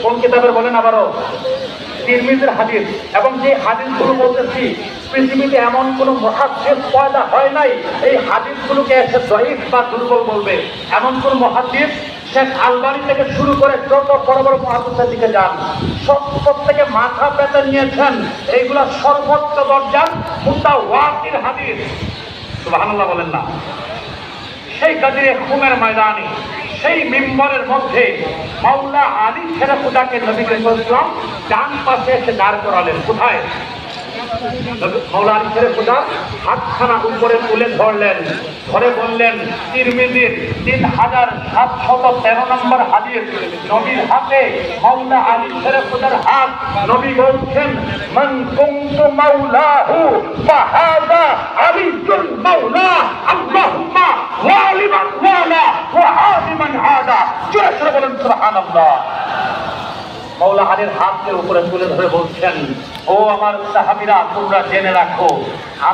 কোন কিতাবের বলেন আবারও? তিরমিজির হাদিস। এবং যে হাদিসগুলো বলতেছি, পৃথিবীতে এমন কোন মুহাদ্দিস পয়দা হয় নাই এই হাদিসগুলোকে এসে দঈফ বা দুর্বল বলবে। এমন কোন মুহাদ্দিস, শেখ আলবানী থেকে শুরু করে যত বড় বড় মুহাদ্দিসের দিকে যান, সব প্রত্যেকে মাথা পেতে নিয়েছেন এইগুলা সর্বোচ্চ দরজার মুতাওয়াতির হাদিস। সুবহানাল্লাহ বলেন না? সেই গাজীর খুমের ময়দানে সেই মিম্বরের মধ্যে মাওলা আলী ছেড়ে খুদাকে নবী করিম ইসলাম ডান পাশে এসে দাঁড় করালেন। কোথায়? মাওলা আলী ছেড়ে খুদা হাতখানা উপরে তুলে ধরলেন, ধরে বললেন তিরমিজির 3713 নম্বর হাদিস, নবীর হাতে মাওলা আলী ছেড়ে খুদার হাত। নবী বলছেন মান কুনতু মাওলাহু ফাহাদা আলীউল মাওলা আল্লাহুম্মা ওয়ালিমান ওয়ালা ওয়া আদিমান আদা। জোরে বলেন সুবহানাল্লাহ। মাওলা আলীর হাতকে উপরে তুলে ধরে বলছেন, ও আমার সাহাবীরা, তোমরা জেনে রাখো